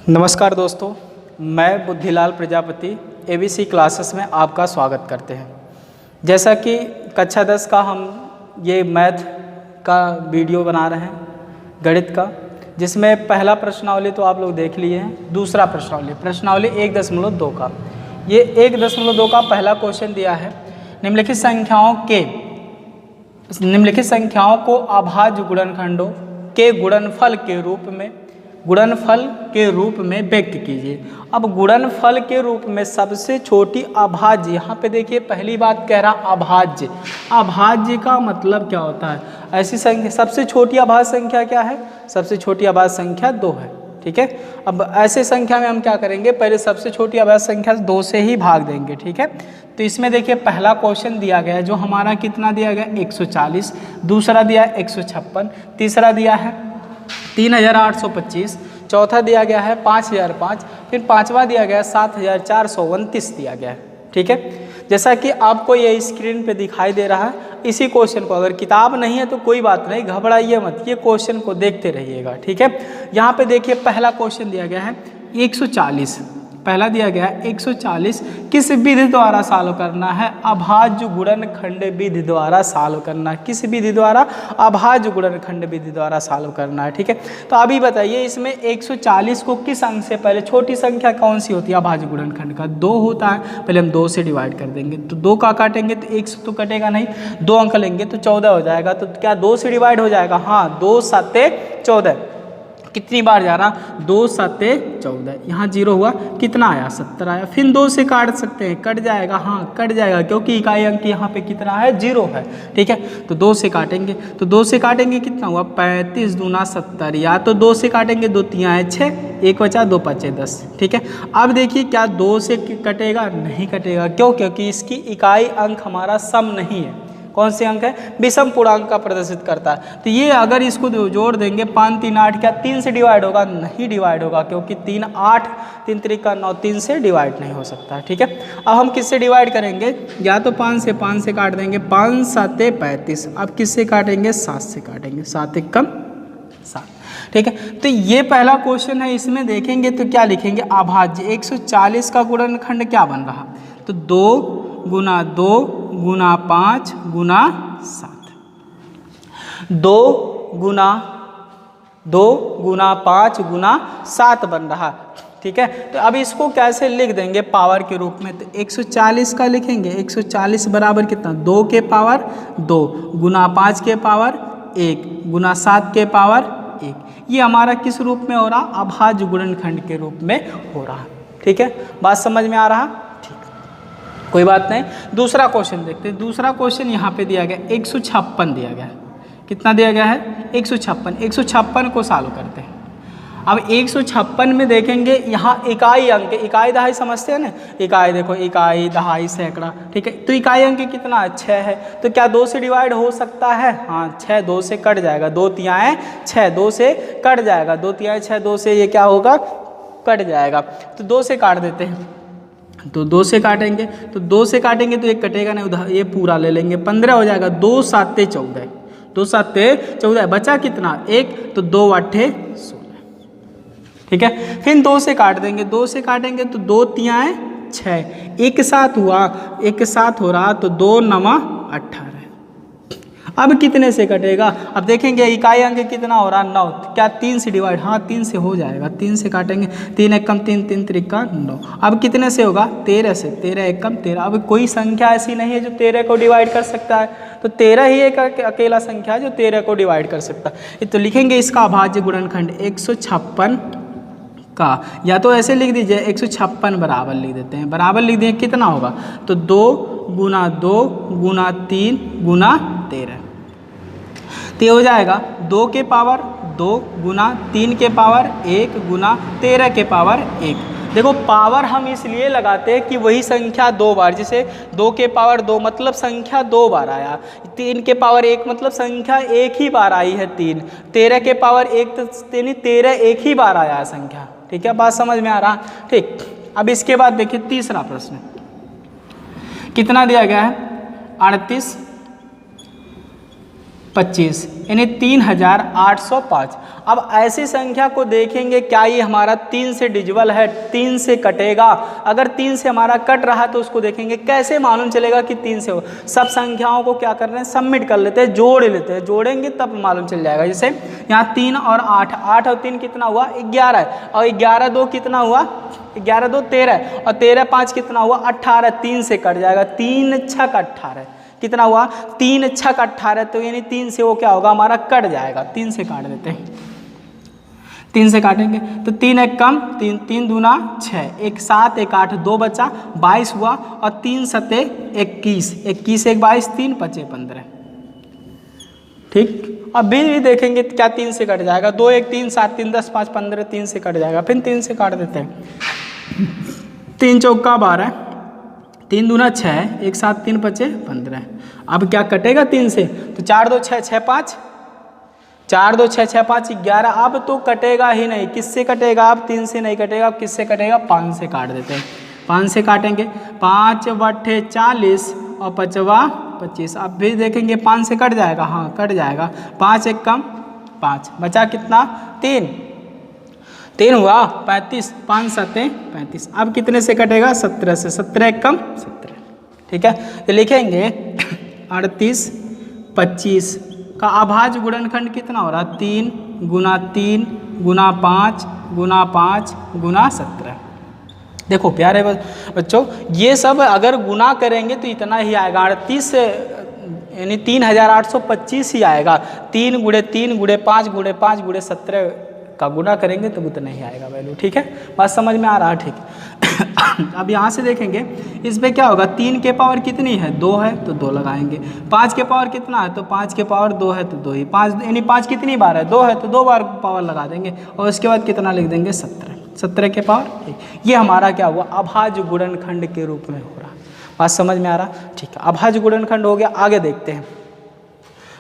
नमस्कार दोस्तों, मैं बुद्धिलाल प्रजापति एबीसी क्लासेस में आपका स्वागत करते हैं। जैसा कि कक्षा 10 का हम ये मैथ का वीडियो बना रहे हैं, गणित का, जिसमें पहला प्रश्नावली तो आप लोग देख लिए हैं। दूसरा प्रश्नावली 1.2 का, ये 1.2 का पहला क्वेश्चन दिया है। निम्नलिखित संख्याओं को अभाज्य गुणनखंडों के गुणनफल के रूप में व्यक्त कीजिए। अब गुणनफल के रूप में सबसे छोटी अभाज्य, यहाँ पे देखिए पहली बात कह रहा अभाज्य। अभाज्य का मतलब क्या होता है? ऐसी संख्या, सबसे छोटी अभाज्य संख्या क्या है? सबसे छोटी अभाज्य संख्या 2 है। ठीक है, अब ऐसे संख्या में हम क्या करेंगे, पहले सबसे छोटी अभाज्य संख्या 2 से ही भाग देंगे। ठीक है, तो इसमें देखिए पहला क्वेश्चन दिया गया है जो हमारा कितना दिया गया, 140, दूसरा दिया है 156, तीसरा दिया है 3825, चौथा दिया गया है 5005, फिर पांचवा दिया गया है 7429 दिया गया है। ठीक है, जैसा कि आपको ये स्क्रीन पे दिखाई दे रहा है, इसी क्वेश्चन को, अगर किताब नहीं है तो कोई बात नहीं, घबराइए मत, ये क्वेश्चन को देखते रहिएगा। ठीक है, यहाँ पे देखिए पहला क्वेश्चन दिया गया है 140, पहला दिया गया है 140 किस विधि द्वारा सॉल्व करना है? अभाज्य गुणनखंड विधि द्वारा सॉल्व करना है। किस विधि द्वारा? अभाज्य गुणनखंड विधि द्वारा सॉल्व करना है। ठीक है, तो अभी बताइए इसमें 140 को किस अंक से, पहले छोटी संख्या कौन सी होती है अभाज्य गुणनखंड का? 2 होता है। पहले हम 2 से डिवाइड कर देंगे, तो 2 का काटेंगे तो 1 से तो कटेगा नहीं, 2 अंक लेंगे तो 14 हो जाएगा। तो क्या 2 से डिवाइड हो जाएगा? हाँ, 2 7 14। कितनी बार जा रहा? 2 7 14, यहाँ 0 हुआ, कितना आया? 70 आया। फिर 2 से काट सकते हैं, कट जाएगा, हाँ कट जाएगा, क्योंकि इकाई अंक यहाँ पे कितना है? 0 है। ठीक है, तो 2 से काटेंगे, तो 2 से काटेंगे कितना हुआ? 35 दूना 70, या तो 2 से काटेंगे, 2 3 6, 1 बचा, 2 5 10। ठीक है, अब देखिए क्या 2 से कटेगा? नहीं कटेगा। क्यों? क्योंकि इसकी इकाई अंक हमारा सम नहीं है। कौन से अंक है? विषम पूर्णांक का प्रदर्शित करता है। तो ये अगर इसको जोड़ देंगे 5 3 8, क्या 3 से डिवाइड होगा? नहीं डिवाइड होगा, क्योंकि 3 8, 3 3 9, 3 से डिवाइड नहीं हो सकता। ठीक है, अब हम किससे डिवाइड करेंगे? या तो 5 से काट देंगे, 5 7 35। अब किससे काटेंगे? 7 से काटेंगे, 7 1 7। ठीक है, तो ये पहला क्वेश्चन है। इसमें देखेंगे तो क्या लिखेंगे? अभाज्य 140 का गुणनखंड क्या बन रहा? तो 2 गुना 2 गुना 5 गुना 7, 2 गुना 5 गुना 7 बन रहा। ठीक है, तो अब इसको कैसे लिख देंगे पावर के रूप में? तो 140 का लिखेंगे, 140 बराबर कितना? 2 के पावर 2 गुना 5 के पावर 1 गुना 7 के पावर 1। ये हमारा किस रूप में हो रहा? अभाज्य गुणनखंड के रूप में हो रहा। ठीक है, बात समझ में आ रहा? कोई बात नहीं। दूसरा क्वेश्चन देखते हैं। दूसरा क्वेश्चन यहाँ पे दिया गया 156 दिया गया है। कितना दिया गया है? 156। 156 को सॉल्व करते हैं। अब 156 में देखेंगे यहाँ इकाई अंक, इकाई दहाई समझते हैं ना? इकाई देखो, इकाई दहाई सैकड़ा। ठीक है, तो इकाई अंक कितना? 6 है। तो क्या 2 से डिवाइड हो सकता है? हाँ, 6 2 से कट जाएगा, 2 3 6, 2 से कट जाएगा, 2 3 6, 2 से ये क्या होगा? कट जाएगा। तो 2 से काट देते हैं, तो 2 से काटेंगे, तो 2 से काटेंगे तो एक कटेगा नहीं, उधर ये पूरा ले लेंगे, 15 हो जाएगा। 2 7 14, 2 7 14, बचा कितना? 1, तो 2 8 16। ठीक है, फिर 2 से काट देंगे, 2 से काटेंगे तो 2 3 6, एक साथ हुआ, एक साथ हो रहा, तो 2 9 18। अब कितने से कटेगा? अब देखेंगे इकाई अंक कितना हो रहा? 9। क्या 3 से डिवाइड? हाँ 3 से हो जाएगा, 3 से काटेंगे, 3 1 3, 3 3 9। अब कितने से होगा? 13 से, 13 1 13। अब कोई संख्या ऐसी नहीं है जो 13 को डिवाइड कर सकता है, तो 13 ही एक अकेला संख्या है जो 13 को डिवाइड कर सकता है। तो लिखेंगे इसका अभाज्य गुणनखंड 156 का, या तो ऐसे लिख दीजिए 156 बराबर लिख देते हैं, बराबर लिख दिए, कितना होगा? तो 2 गुना 2 गुना 3 गुना 13। तो हो जाएगा 2 के पावर 2 गुना 3 के पावर 1 गुना 13 के पावर 1। देखो पावर हम इसलिए लगाते हैं कि वही संख्या 2 बार, जैसे 2 के पावर 2 मतलब संख्या 2 बार आया, 3 के पावर 1 मतलब संख्या 1 ही बार आई है 3, 13 के पावर 1 तो 13 एक ही बार आया है संख्या। ठीक है, बात समझ में आ रहा? ठीक, अब इसके बाद देखिए तीसरा प्रश्न कितना दिया गया है? 38 25 यानी 3805। अब ऐसी संख्या को देखेंगे क्या ये हमारा 3 से डिजिबल है, 3 से कटेगा। अगर 3 से हमारा कट रहा तो उसको देखेंगे कैसे मालूम चलेगा कि 3 से हो। सब संख्याओं को क्या कर रहे हैं, सबमिट कर लेते हैं, जोड़ लेते हैं, जोड़ेंगे तब मालूम चल जाएगा। जैसे यहाँ 3 और 8, 8 और 3 कितना हुआ 11, और 11 2 कितना हुआ 11 2 13, और 13 5 कितना हुआ 18, 3 से कट जाएगा, 3 6 का 18 कितना हुआ 3 6 का 18, तो यानी 3 से वो क्या होगा हमारा कट जाएगा। 3 से काट देते हैं, 3 से काटेंगे तो 3 एक कम 3, 3 दूना 6, 1 7 1 8 2 बचा 22 हुआ, और 3 सते 21, 21 1 22 3 5 15। ठीक, अब भी देखेंगे क्या 3 से कट जाएगा, 2 1 3 7 3 10 5 15, 3 से कट जाएगा, फिर 3 से काट देते हैं। 3 चौका 12, 3 दूना 6, 1 7 3 5 15। अब क्या कटेगा 3 से, तो 4 2 6 6 5, 4 2 6 6 5 11। अब तो कटेगा ही नहीं, किससे कटेगा, अब 3 से नहीं कटेगा, अब किससे कटेगा 5 से काट देते हैं। 5 से काटेंगे, 5 बट्ठे 40 और 5 25। अब भी देखेंगे 5 से कट जाएगा, हाँ कट जाएगा, 5 एक कम 5 बचा कितना 3, 3 हुआ 35, 5 7 35। अब कितने से कटेगा 17 से, 17 एक कम 17। ठीक है, तो लिखेंगे 38 25 का अभाज्य गुणनखंड कितना हो रहा, 3 गुना 3 गुना 5 गुना 5 गुना 17। देखो प्यारे बच्चों, ये सब अगर गुना करेंगे तो इतना ही आएगा, 38 यानी 3825 ही आएगा। 3 गुणे 3 गुणे 5 गुणे 5 गुणे 17 का गुना करेंगे तो उतना ही आएगा वैल्यू। ठीक है, बात समझ में आ रहा है। ठीक है, अब यहाँ से देखेंगे इस पे क्या होगा, 3 के पावर कितनी है 2 है तो 2 लगाएंगे, 5 के पावर कितना है तो 5 के पावर 2 है तो 2 ही, 5 यानी 5 कितनी बार है 2 है तो 2 बार पावर लगा देंगे, और उसके बाद कितना लिख देंगे 17, 17 के पावर 1। ये हमारा क्या हुआ अभाज्य गुणनखंड के रूप में हो रहा। बात समझ में आ रहा। ठीक है, अभाज्य गुणनखंड हो गया, आगे देखते हैं।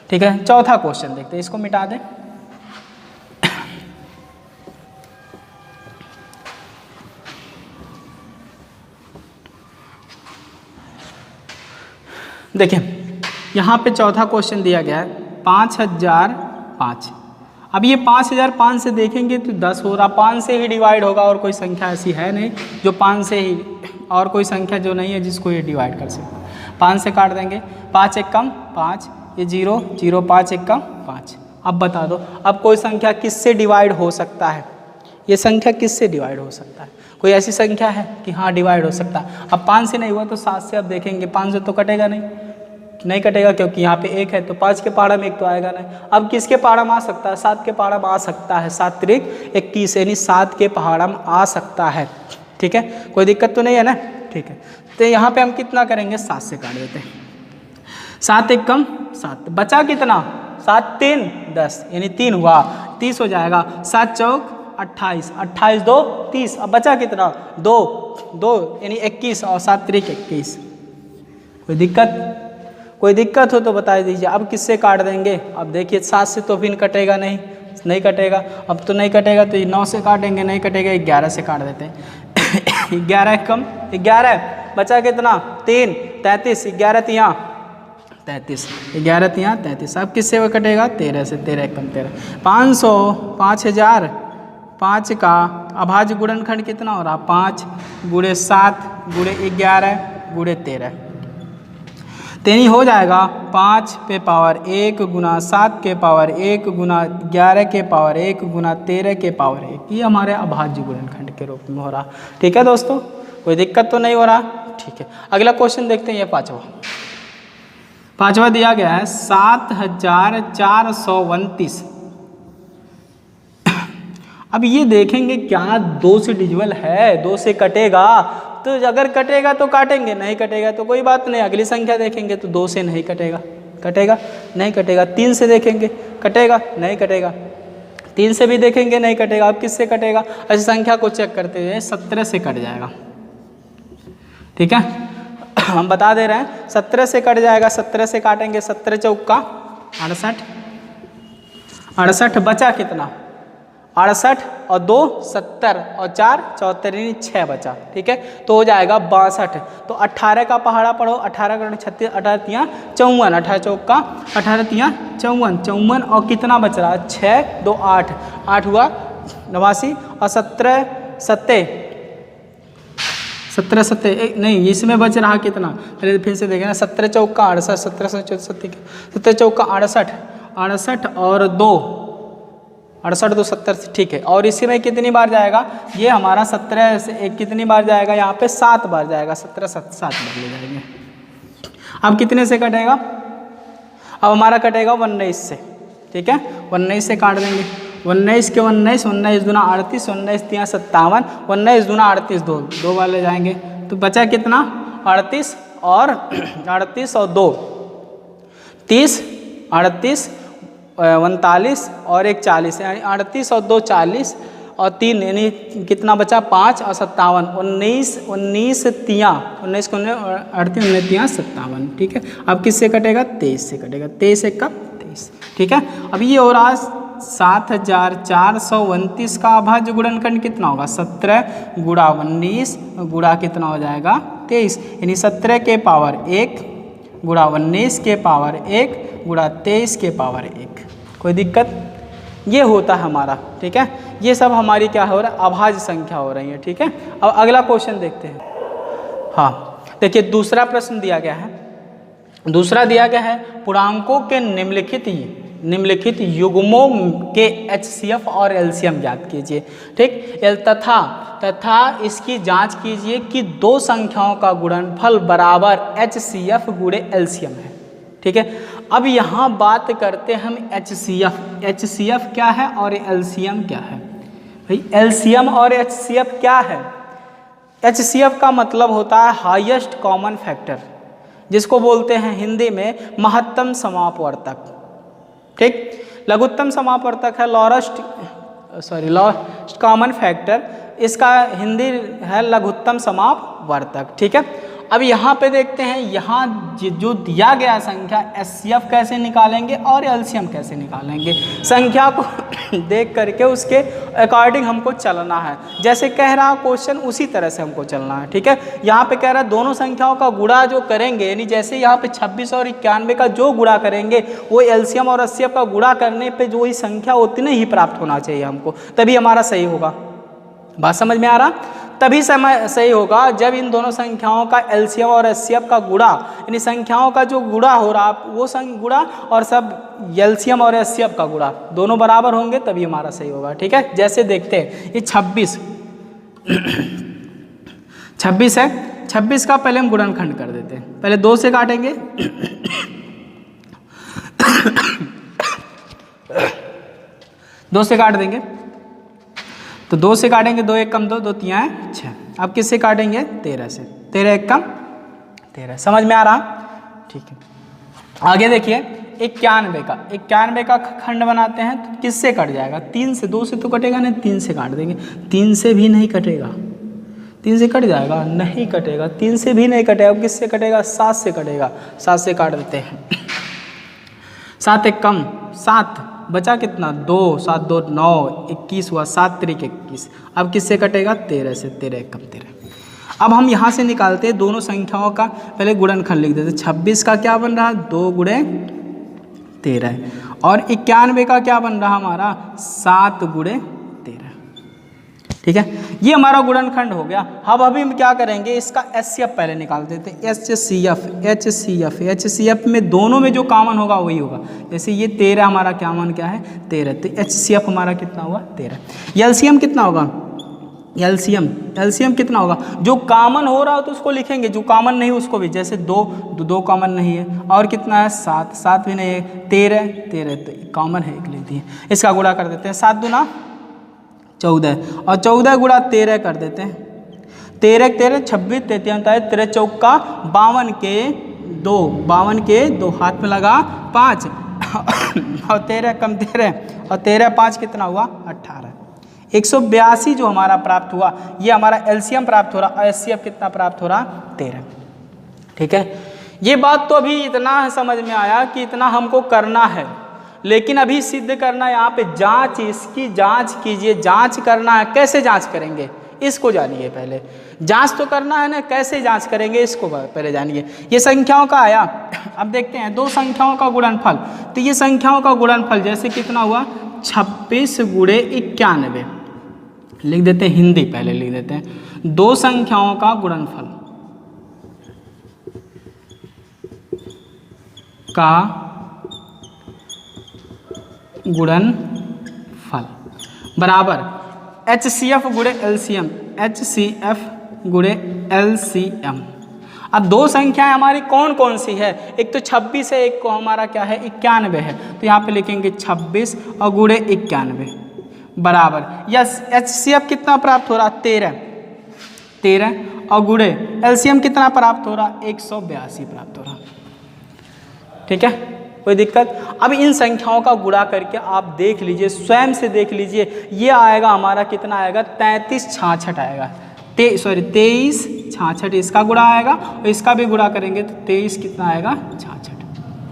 ठीक है, चौथा क्वेश्चन देखते हैं, इसको मिटा दें। देखिए यहाँ पे चौथा क्वेश्चन दिया गया है 5005। अब ये 5005 से देखेंगे तो 10 हो रहा, 5 से ही डिवाइड होगा, और कोई संख्या ऐसी है नहीं जो 5 से ही, और कोई संख्या जो नहीं है जिसको ये डिवाइड कर सकते। 5 से काट देंगे, 5 एक कम 5, ये 0 0 5 एक कम 5। अब बता दो, अब कोई संख्या किससे डिवाइड हो सकता है, ये संख्या किससे डिवाइड हो सकता है, कोई ऐसी संख्या है कि हाँ डिवाइड हो सकता है। अब 5 से नहीं हुआ तो 7 से अब देखेंगे, 5 से तो कटेगा नहीं कटेगा, क्योंकि यहाँ पे 1 है तो 5 के पारा में 1 तो आएगा नहीं। अब किसके पारा में आ सकता है, 7 के पारा में आ सकता है, 7 त्रिक 21 यानी 7 के पहाड़ा में आ सकता है। ठीक है, कोई दिक्कत तो नहीं है ना। ठीक है, तो यहाँ पे हम कितना करेंगे 7 से काट देते हैं, 7 एक कम 7, बचा कितना 7 3 10 यानी 3 हुआ 30 हो जाएगा, 7 चौक 28, 28 2 30, अब बचा कितना 2 2 यानी 21, और 7 त्रिक 21। कोई दिक्कत हो तो बता दीजिए। अब किससे काट देंगे, अब देखिए 7 से तो फिर कटेगा नहीं कटेगा, अब तो नहीं कटेगा तो 9 से काटेंगे, नहीं कटेगा 11 से काट देते हैं। 11 कम 11, बचा कितना 3 33, 11 तिया 33, 11 तिया 33। अब किससे वो कटेगा 13 से, 13 कम 13, 500 5000 5 का अभाज्य गुणनखंड कितना हो रहा 5 गुणे 7 गुणे 11 गुणे 13, तेनी हो जाएगा 5 पे पावर 1 गुना 7 के पावर 1 गुना 11 के पावर 1 गुना 13 के पावर 1। ये हमारे अभाज्य गुणनखंड के रूप में हो रहा। ठीक है दोस्तों, कोई दिक्कत तो नहीं हो रहा। ठीक है, अगला क्वेश्चन देखते हैं। ये पांचवा दिया गया है 7429। अब ये देखेंगे क्या 2 से डिजिबल है, 2 से कटेगा, तो अगर कटेगा तो काटेंगे, नहीं कटेगा तो कोई बात नहीं, अगली संख्या देखेंगे तो 2 से नहीं कटेगा नहीं कटेगा। 3 से देखेंगे कटेगा नहीं कटेगा, 3 से भी देखेंगे नहीं कटेगा। अब किससे कटेगा, ऐसी संख्या को चेक करते हुए 17 से कट जाएगा। ठीक है, हम बता दे रहे हैं 17 से कट जाएगा। 17 से काटेंगे, 17 चौका 68, बचा कितना 68 और 2 70 और 4 74 यानी 6 बचा। ठीक है, तो हो जाएगा 62। तो 18 का पहाड़ा पढ़ो, 18 का 36, 18 तियाँ 54, 18 चौका 18 तियाँ 54, 54 और कितना बच रहा है 6 2 8, 8 हुआ 89 और 17 सत्ते नहीं, इसमें बच रहा कितना, पहले फिर से देखें ना, 17 चौका 68, 17 चौका 68, 68 और 2 68 2 70, ठीक है। और इसी में कितनी बार जाएगा ये हमारा 17 से एक कितनी बार जाएगा यहाँ पे 7 बार जाएगा, 17 7 बार ले जाएंगे। अब कितने से कटेगा, अब हमारा कटेगा 19 से। ठीक है, 19 से काट देंगे, 19 के 19, 19 दूना 38, 19 तियाँ 57, 19 दूना 38, 2 बार ले जाएंगे। तो बचा कितना 38 और 2 30, 38 39 और 1 40, यानी 38 और 2 40 और 3 यानी कितना बचा 5 और 57, 19 तियाँ 19 को 38, 19 तियाँ 57। ठीक है, अब किससे कटेगा 23 से कटेगा, 23 एक कब 23। ठीक है, अब ये हो रहा 7429 का अभाज्य गुणनखंड कितना होगा 17 गुणा 19 गुणा कितना हो जाएगा 23, यानी 17 के पावर 1 गुणा 19 के पावर 1 गुणा 23 के पावर 1। कोई दिक्कत, ये होता है हमारा। ठीक है, ये सब हमारी क्या हो रहा है अभाज्य संख्या हो रही है। ठीक है, अब अगला क्वेश्चन देखते हैं। हाँ देखिए, दूसरा प्रश्न दिया गया है, दूसरा दिया गया है पूर्णांकों के निम्नलिखित युग्मों के HCF और LCM ज्ञात कीजिए। ठीक, तथा इसकी जांच कीजिए कि दो संख्याओं का गुणनफल बराबर HCF गुणे LCM है। ठीक है, अब यहाँ बात करते हैं हम HCF क्या है और LCM क्या है। भाई LCM और HCF क्या है, HCF का मतलब होता है हाईएस्ट कॉमन फैक्टर, जिसको बोलते हैं हिंदी में महत्तम समापवर्तक। ठीक, लघुत्तम समापवर्तक है लोएस्ट कॉमन फैक्टर, इसका हिंदी है लघुत्तम समापवर्तक। ठीक है, अब यहाँ पे देखते हैं, यहाँ जो दिया गया संख्या HCF कैसे निकालेंगे और LCM कैसे निकालेंगे। संख्या को देख करके उसके अकॉर्डिंग हमको चलना है, जैसे कह रहा क्वेश्चन उसी तरह से हमको चलना है। ठीक है, यहाँ पे कह रहा है दोनों संख्याओं का गुणा जो करेंगे, यानी जैसे यहाँ पे 26 और 91 का जो गुणा करेंगे वो LCM और HCF का गुणा करने पे जो ही संख्या उतने ही प्राप्त होना चाहिए हमको, तभी हमारा सही होगा। बात समझ में आ रहा, तभी समय सही होगा जब इन दोनों संख्याओं का LCM और HCF का गुणा, यानी संख्याओं का जो गुणा हो रहा वो गुणा और सब LCM और HCF का गुणा दोनों बराबर होंगे, तभी हमारा सही होगा। ठीक है, जैसे देखते हैं ये 26 है, 26 का पहले हम गुणनखंड कर देते हैं, पहले 2 से काटेंगे 2 से काट देंगे, तो 2 से काटेंगे, 2 एक कम 2, 2 तियाँ 6। अब किससे काटेंगे 13 से, 13 एक कम 13। समझ में आ रहा, ठीक है। आगे देखिए 91 का खंड बनाते हैं, तो किससे कट जाएगा 3 से, 2 से तो कटेगा नहीं, 3 से काट देंगे, 3 से भी नहीं कटेगा, 3 से कट जाएगा, नहीं कटेगा, 3 से भी नहीं कटेगा, अब किससे कटेगा 7 से कटेगा, 7 से काट देते हैं, 7 एक कम 7, बचा कितना 2, 7 2 9, 21 हुआ, 7 3 21। अब किससे कटेगा 13 से, 13 एक कम 13। अब हम यहाँ से निकालते हैं दोनों संख्याओं का पहले गुणनखंड लिख देते। 26 का क्या बन रहा 2 गुणे 13 और 91 का क्या बन रहा हमारा 7 गुणे 13। ठीक है, ये हमारा गुणनखंड हो गया। अब अभी हम क्या करेंगे, इसका HCF पहले निकाल देते हैं। HCF में दोनों में जो कॉमन होगा वही होगा। जैसे ये 13 हमारा कॉमन क्या है 13, तो HCF हमारा कितना हुआ 13। LCM कितना होगा, LCM कितना होगा, जो कॉमन हो रहा हो तो उसको लिखेंगे, जो कॉमन नहीं उसको भी, जैसे 2 कॉमन नहीं है, और कितना है 7 भी नहीं है, 13 तो कॉमन है, एक लिख दिए। इसका गुणा कर देते हैं, 7 दूना 14 और 14 गुणा 13 कर देते हैं, 13 26 33 होता है, 13 चौका 52 के 2 हाथ में लगा 5 और 13 कम 13 और 13 5 कितना हुआ 18, 182 जो हमारा प्राप्त हुआ, ये हमारा LCM प्राप्त हो रहा, HCF कितना प्राप्त हो रहा 13। ठीक है, ये बात तो अभी इतना समझ में आया कि इतना हमको करना है, लेकिन अभी सिद्ध करना है यहाँ पे जांच, इसकी जांच कीजिए। जांच करना है, कैसे जांच करेंगे इसको जानिए पहले। जांच तो करना है ना, कैसे जांच करेंगे इसको पहले जानिए। ये संख्याओं का आया, अब देखते हैं दो संख्याओं का गुणनफल। तो ये संख्याओं का गुणनफल जैसे कितना हुआ 26 गुणे 91, लिख देते हैं, हिंदी पहले लिख देते हैं। दो संख्याओं का गुणनफल का गुणनफल बराबर HCF गुणे LCM, HCF गुणे LCM। अब दो संख्याएं हमारी कौन कौन सी है, एक तो 26 है, एक को हमारा क्या है 91 है। तो यहाँ पे लिखेंगे 26 और गुणे 91 बराबर, यस HCF कितना प्राप्त हो रहा 13 और गुणे LCM कितना प्राप्त हो रहा 182 प्राप्त हो रहा। ठीक है, कोई दिक्कत। अब इन संख्याओं का गुणा करके आप देख लीजिए, स्वयं से देख लीजिए, ये आएगा हमारा कितना आएगा 3366 आएगा। 2366 इसका गुणा आएगा और इसका भी गुणा करेंगे तो 23 कितना आएगा 66।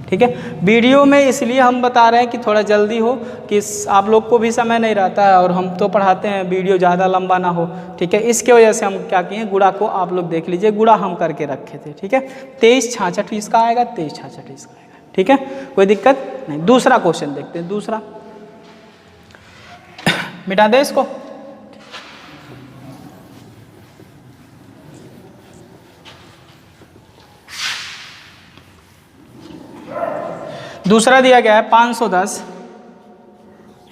ठीक है, वीडियो में इसलिए हम बता रहे हैं कि थोड़ा जल्दी हो, कि आप लोग को भी समय नहीं रहता है और हम तो पढ़ाते हैं वीडियो ज़्यादा लंबा ना हो। ठीक है, इसके वजह से हम क्या किए, गुणा को आप लोग देख लीजिए, गुणा हम करके रखे थे। ठीक है, 2366 इसका आएगा, 2366 इसका आएगा। ठीक है, कोई दिक्कत नहीं। दूसरा क्वेश्चन देखते हैं, दूसरा मिटा दे इसको। दूसरा दिया गया है 510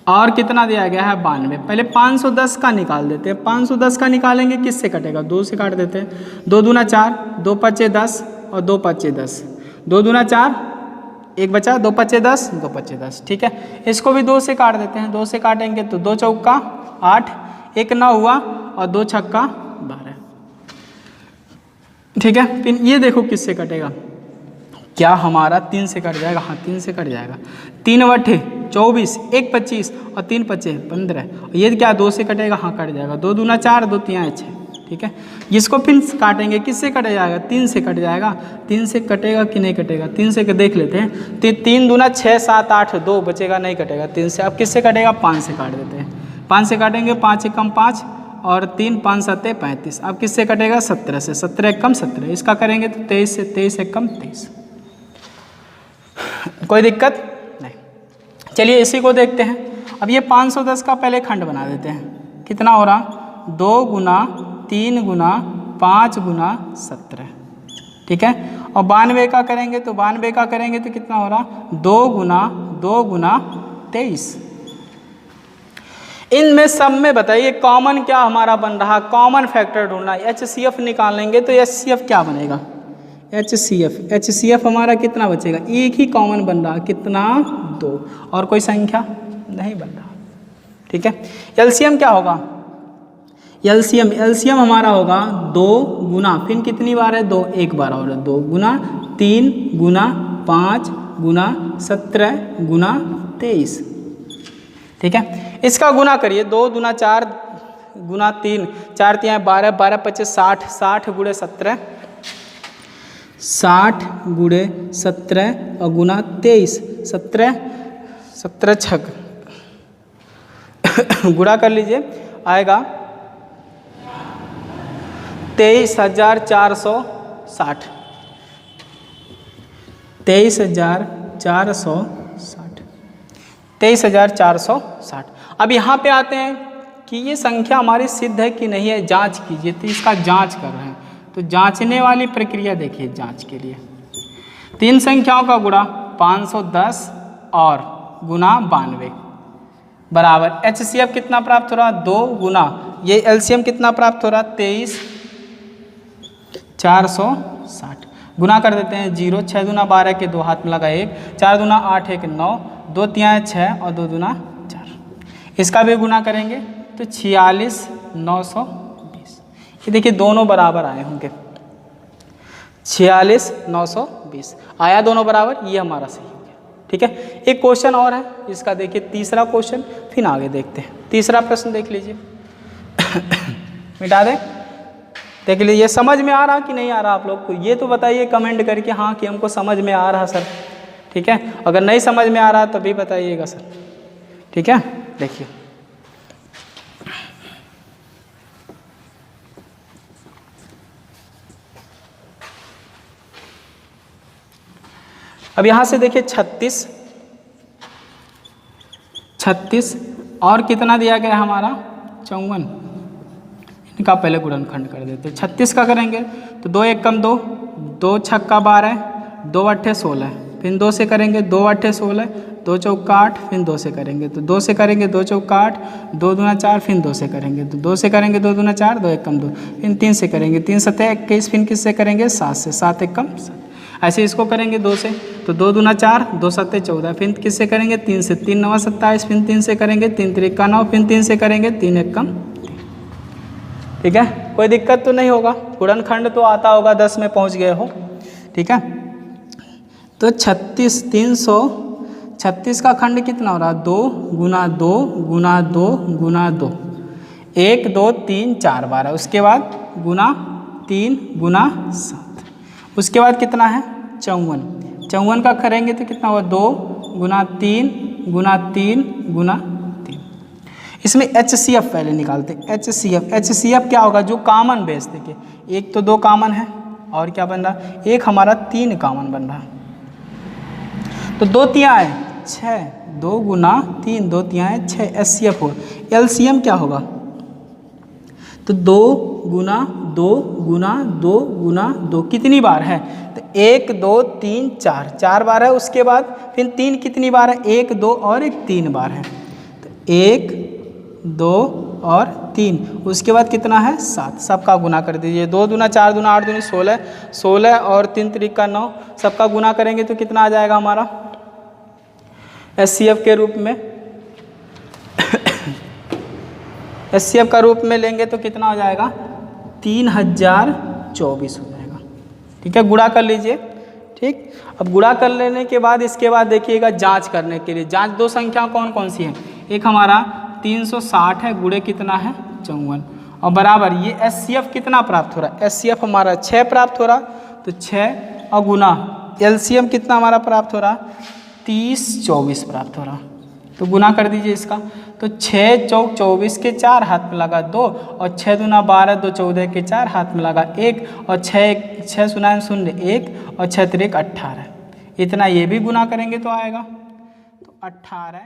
और कितना दिया गया है 92। पहले 510 का निकाल देते हैं। 510 का निकालेंगे, किससे कटेगा 2 से काट देते हैं। 2 दूना 4, 2 पच्चे 10 और 2 पच्चे 10, 2 दूना 4, एक बचा, 2 पच्चे 10, 2 पच्चे 10। ठीक है, इसको भी 2 से काट देते हैं। 2 से काटेंगे तो 2 चौका 8, 1 9 हुआ और 2 छक्का 12। ठीक है, फिर ये देखो किससे कटेगा, क्या हमारा 3 से कट जाएगा। हाँ 3 से कट जाएगा। 3 बटे 24, 1 25 और 3 पच्चे 15। ये क्या 2 से कटेगा, हाँ कट जाएगा। 2 दूना 4, 2 तियाँ 6। ठीक है, इसको फिर काटेंगे, किससे कट जाएगा 3 से कट जाएगा। 3 से कटेगा कि नहीं कटेगा, 3 से देख लेते हैं। 3 दूना 6 7 8, 2 बचेगा, नहीं कटेगा 3 से। अब किससे कटेगा, 5 से काट देते हैं। 5 से काटेंगे, 5 एकम 5 और 3 5 7 35। अब किससे कटेगा 17 से, 17 एकम 17। इसका करेंगे तो 23 से, 23 एकम 23। कोई दिक्कत नहीं। चलिए इसी को देखते हैं। अब ये 510 का पहले खंड बना देते हैं। कितना हो रहा 2 गुना 3 गुना 5 गुना 17। ठीक है, और 92 का करेंगे तो 92 का करेंगे तो कितना हो रहा 2 गुना 23। इनमें सब में बताइए कॉमन क्या हमारा बन रहा, कॉमन फैक्टर ढूंढना। HCF निकालेंगे तो HCF क्या बनेगा, HCF हमारा कितना बचेगा, एक ही कॉमन बन रहा, कितना 2, और कोई संख्या नहीं बन रहा। ठीक है, LCM क्या होगा, LCM हमारा होगा 2 गुना, फिर कितनी बार है 2, एक बार और 2 गुना 3 गुना 5 गुना 17 गुना 23। ठीक है, इसका गुना करिए। 2 दूना 4 गुना 3, 4 तियाँ 12, 12 पच्चे 60, 60 गुणे 17, 60 गुणे 17 और गुना 23, 17 छक गुणा कर लीजिए, आएगा 23,460, 23,460, 23,460। अब यहाँ पे आते हैं कि ये संख्या हमारी सिद्ध है कि नहीं है, जांच कीजिए। तो इसका जांच कर रहे हैं, तो जांचने वाली प्रक्रिया देखिए। जांच के लिए 3 संख्याओं का गुणा 510 और गुना 92 बराबर HCF कितना प्राप्त हो रहा 2 गुना, ये LCM कितना प्राप्त हो रहा 23,460। गुना कर देते हैं 0, 6 दूना 12 के 2 हाथ में लगा 1, 4 दूना 8 1 9, 2 तियाँ 6 और 2 दूना 4। इसका भी गुना करेंगे तो 46,920। ये देखिए दोनों बराबर आए होंगे, 46,920 आया दोनों बराबर, ये हमारा सही हो गया। ठीक है, एक क्वेश्चन और है इसका देखिए, तीसरा क्वेश्चन, फिर आगे देखते हैं। तीसरा प्रश्न देख लीजिए मिटा दें, देख लीजिए समझ में आ रहा कि नहीं आ रहा आप लोग को, ये तो बताइए कमेंट करके हाँ कि हमको समझ में आ रहा सर। ठीक है, अगर नहीं समझ में आ रहा तो भी बताइएगा सर। ठीक है, देखिए अब यहाँ से देखिए 36 और कितना दिया गया हमारा 54, इनका पहले गुणनखंड कर देते। 36 का करेंगे तो 2 एकम 2, 2 छक्का 12, 2 अट्ठे 16, फिर 2 से करेंगे 2 अट्ठे 16, 2 चौका 8, फिर 2 से करेंगे तो 2 से करेंगे 2 चौका 8, 2 दूना 4, फिर 2 से करेंगे तो 2 से करेंगे 2 दूना 4, 2 एकम 2, फिर 3 से करेंगे 3 सत्ते 21, फिर किससे करेंगे 7 से, 7 एकम 7। ऐसे इसको करेंगे 2 से तो 2 दूना 4, 2 सत्ते 14, फिर किससे करेंगे 3 से, 3 नवा 27, फिर 3 से करेंगे 3 त्रिका 9, फिर 3 से करेंगे 3 एकम। ठीक है, कोई दिक्कत तो नहीं होगा, गुणनखंड तो आता होगा, 10 में पहुंच गए हो। ठीक है, तो 336 का खंड कितना हो रहा है 2 गुना 2 गुना 2 गुना 2, 1 2 3 4 12, उसके बाद गुना 3 गुना 7, उसके बाद कितना है 54 का करेंगे तो कितना होगा 2 गुना 3 गुना 3 गुना 3। इसमें HCF पहले निकालते हैं। HCF क्या होगा, जो कॉमन बेस, देखिए एक तो 2 कॉमन है और क्या बन रहा, एक हमारा 3 कॉमन बन रहा। तो 2 तियाँ है 6, 2 गुना 3, 2 तियाँ है 6, HCF हो। LCM क्या होगा, तो 2 गुना 2 गुना 2 गुना 2 कितनी बार है, तो 1 2 3 4, 4 बार है, उसके बाद फिर 3 कितनी बार है, 1 2 और 1 3 बार है, तो 1 2 और 3, उसके बाद कितना है 7, सबका गुना कर दीजिए। 2 दूना 4 दूना 8 दूनी 16, 16 और 3 त्रिका 9, सबका गुना करेंगे तो कितना आ जाएगा हमारा HCF के रूप में। HCF का रूप में लेंगे तो कितना हो जाएगा 3024 हो जाएगा। ठीक है, गुणा कर लीजिए। ठीक, अब गुणा कर लेने के बाद इसके बाद देखिएगा जांच करने के लिए, जांच 2 संख्या कौन कौन सी है, एक हमारा 360 है, गुणे कितना है 54, और बराबर ये HCF कितना प्राप्त हो रहा है, HCF हमारा 6 प्राप्त हो रहा, तो 6 और गुना LCM कितना हमारा प्राप्त हो रहा 3024 प्राप्त हो रहा। तो गुना कर दीजिए इसका, तो 6 चौक 24 के 4 हाथ में लगा 2, और 6 दूना 12, 2 14 के 4 हाथ में लगा 1, और 6 सुना 0 1, और 6 3 18, इतना ये भी गुना करेंगे तो आएगा, तो 18